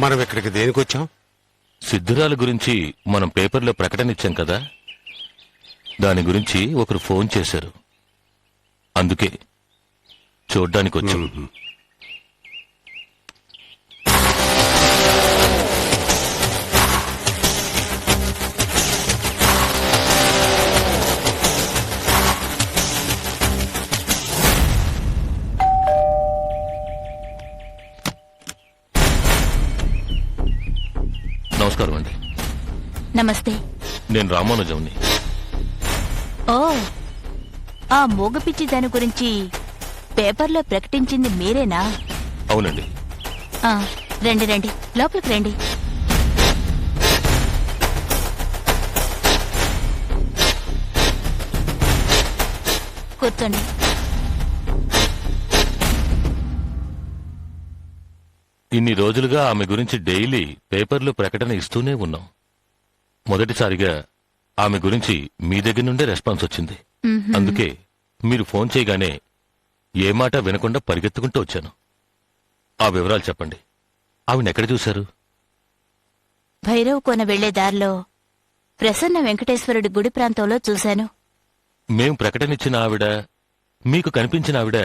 మనం ఇక్కడికి దేనికి వచ్చాం? సిద్ధురాల గురించి మనం పేపర్లో ప్రకటన ఇచ్చాం కదా, దాని గురించి ఒకరు ఫోన్ చేశారు. అందుకే చూడ్డానికి వచ్చాం. నమస్కారం అండి. నమస్తే. నేను రామానుజంని. ఓ, ఆ మూగపిచ్చి దాని గురించి పేపర్లో ప్రకటించింది మీరేనా? అవునండి. ఆ, రండి రండి, లోపలికి రండి. కూర్చోండి. ఇన్ని రోజులుగా ఆమె గురించి డైలీ పేపర్లో ప్రకటన ఇస్తూనే ఉన్నాం. మొదటిసారిగా ఆమె గురించి మీ దగ్గర నుండే రెస్పాన్స్ వచ్చింది. అందుకే మీరు ఫోన్ చేయగానే ఏ మాట వినకుండా పరిగెత్తుకుంటూ వచ్చాను. ఆ వివరాలు చెప్పండి. ఆవిడెక్కడ చూశారు? భైరవ్ కోన వెళ్లే దారిలో ప్రసన్న వెంకటేశ్వరుడి గుడి ప్రాంతంలో చూశాను. మేం ప్రకటనిచ్చిన ఆవిడ, మీకు కనిపించిన ఆవిడ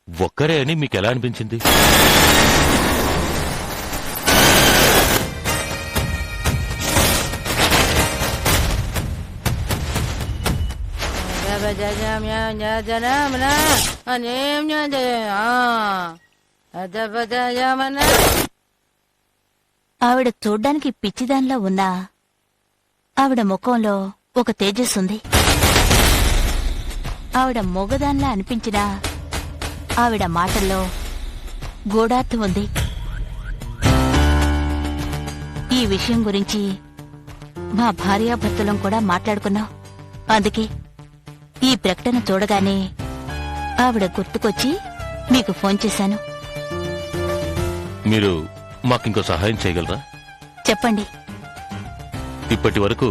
ఒక్కరే అని మీకెలా అనిపించింది? ఆవిడ చూడ్డానికి పిచ్చిదానిలా ఉన్నా ఆవిడ ముఖంలో ఒక తేజస్సుంది. ఆవిడ మొగదానిలా అనిపించినా ఆవిడ మాటల్లో గూఢార్థం ఉంది. ఈ విషయం గురించి మా భార్యాభర్తలం కూడా మాట్లాడుకున్నాం. అందుకే ఈ ప్రకటన చూడగానే ఆవిడ గుర్తుకొచ్చి మీకు ఫోన్ చేశాను. మీరు మాకింకో సహాయం చేయగలరా? చెప్పండి. ఇప్పటి వరకు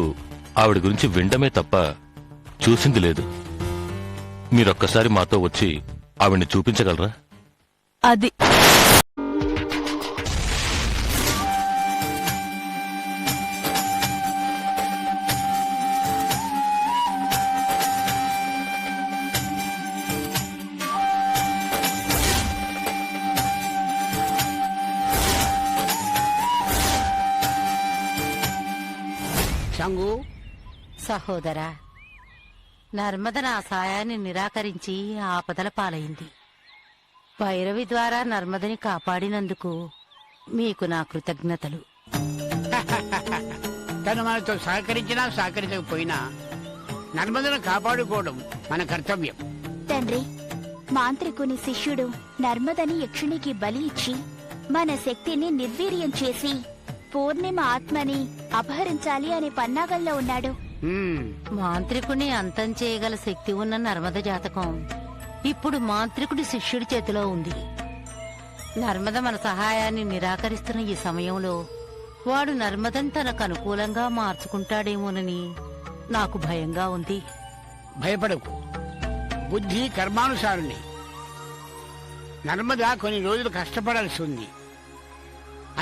ఆవిడ గురించి వినడమే తప్ప చూసింది లేదు. మీరొక్కసారి మాతో వచ్చి ఆవిడ్ని చూపించగలరా? అది శంగు, సహోదరా, నర్మద నా సాయాన్ని నిరాకరించి ఆపదల పాలైంది. భైరవి ద్వారా నర్మదని కాపాడినందుకు మీకు నా కృతజ్ఞతలు. తను మనతో సహకరించినా సహకరించకపోయినా నర్మదను కాపాడుకోవడం మన కర్తవ్యం. తండ్రి, మాంత్రికుని శిష్యుడు నర్మదని యక్షునికి బలి ఇచ్చి మన శక్తిని నిర్వీర్యం చేసి పూర్ణిమ ఆత్మని అపహరించాలి అనే పన్నాగంలో ఉన్నాడు. మాంత్రికుని అంతం చేయగల శక్తి ఉన్న నర్మద జాతకం ఇప్పుడు మాంత్రికుడి శిష్యుడి చేతిలో ఉంది. నర్మద మన సహాయాన్ని నిరాకరిస్తున్న ఈ సమయంలో వాడు నర్మదని తనకు అనుకూలంగా మార్చుకుంటాడేమోనని నాకు భయంగా ఉంది. భయపడకు, బుద్ధి కర్మానుసారుని. నర్మద కొన్ని రోజులు కష్టపడాల్సి ఉంది.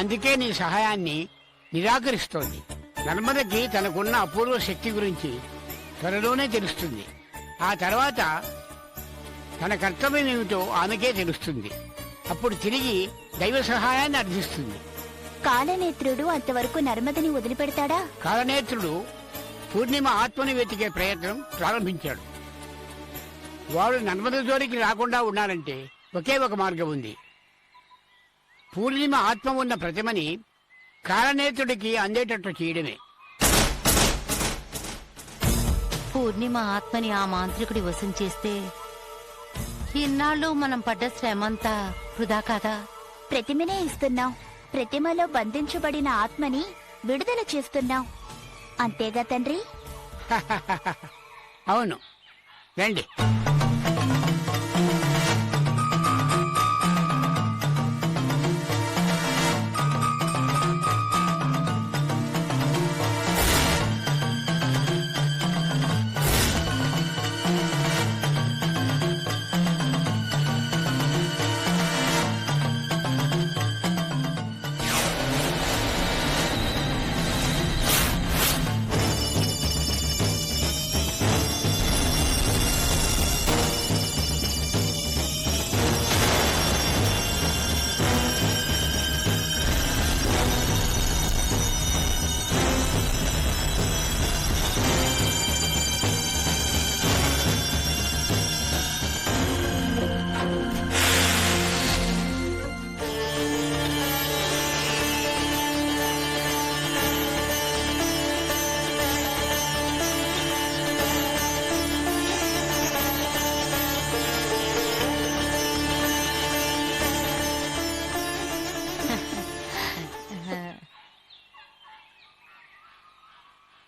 అందుకే నీ సహాయాన్ని నిరాకరిస్తోంది. నర్మదకి తనకున్న అపూర్వ శక్తి గురించి త్వరలోనే తెలుస్తుంది. ఆ తర్వాత తన కర్తవ్యం ఏమిటో ఆమెకే తెలుస్తుంది. అప్పుడు తిరిగి దైవ సహాయాన్ని అర్థిస్తుంది. కాలనేత్రుడు అంతవరకు నర్మదని వదిలిపెడతాడా? కాలనేత్రుడు పూర్ణిమ ఆత్మని వెతికే ప్రయత్నం ప్రారంభించాడు. వాడు నర్మద జోలికి రాకుండా ఉండాలంటే ఒకే ఒక మార్గం ఉంది. పూర్ణిమ ఆత్మ ఉన్న ప్రతిమని కాలనేత్రుడికి అందేటట్టు చేయడమే. పూర్ణిమ ఆత్మని ఆ మాంత్రికుడి వశం చేస్తే ఇన్నాళ్ళు మనం పడ్డ శ్రమంతా వృధా కాదా? ప్రతిమనే ఇస్తున్నాం, ప్రతిమలో బంధించబడిన ఆత్మని విడుదల చేస్తున్నాం. అంతేగా తండ్రి? అవును, రండి.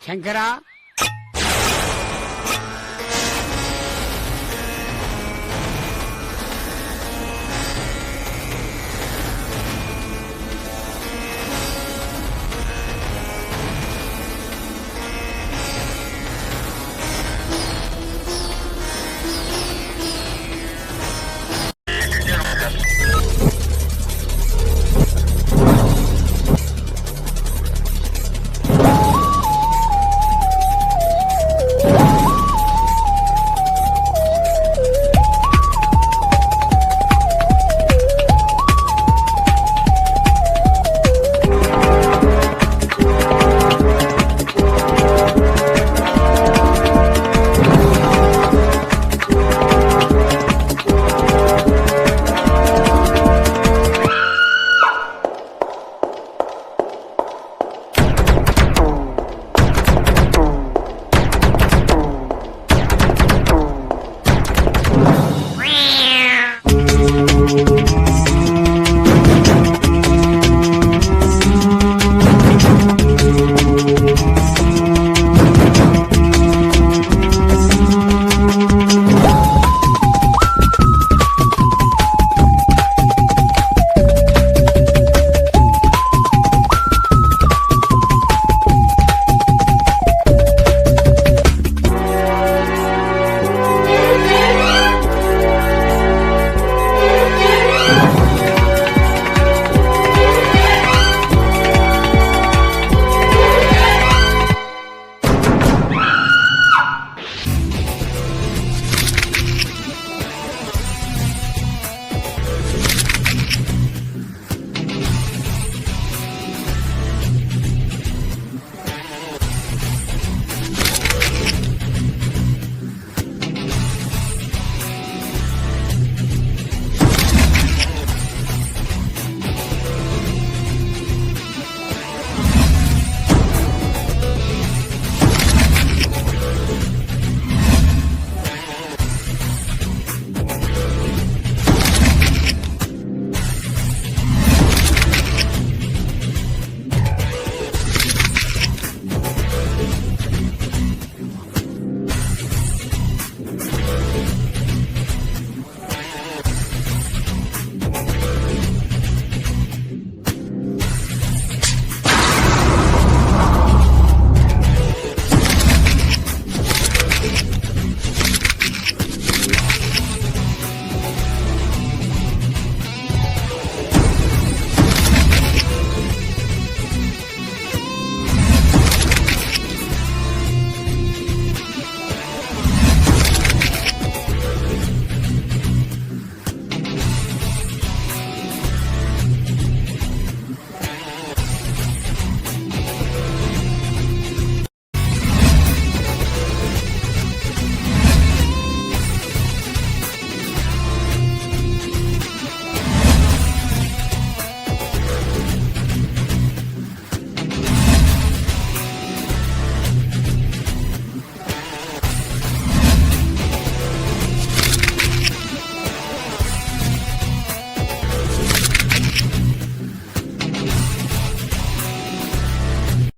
శంకరా,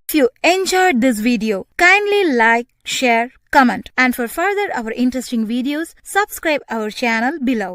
If you enjoyed this video, kindly like, share, comment, and for further our interesting videos, subscribe our channel below.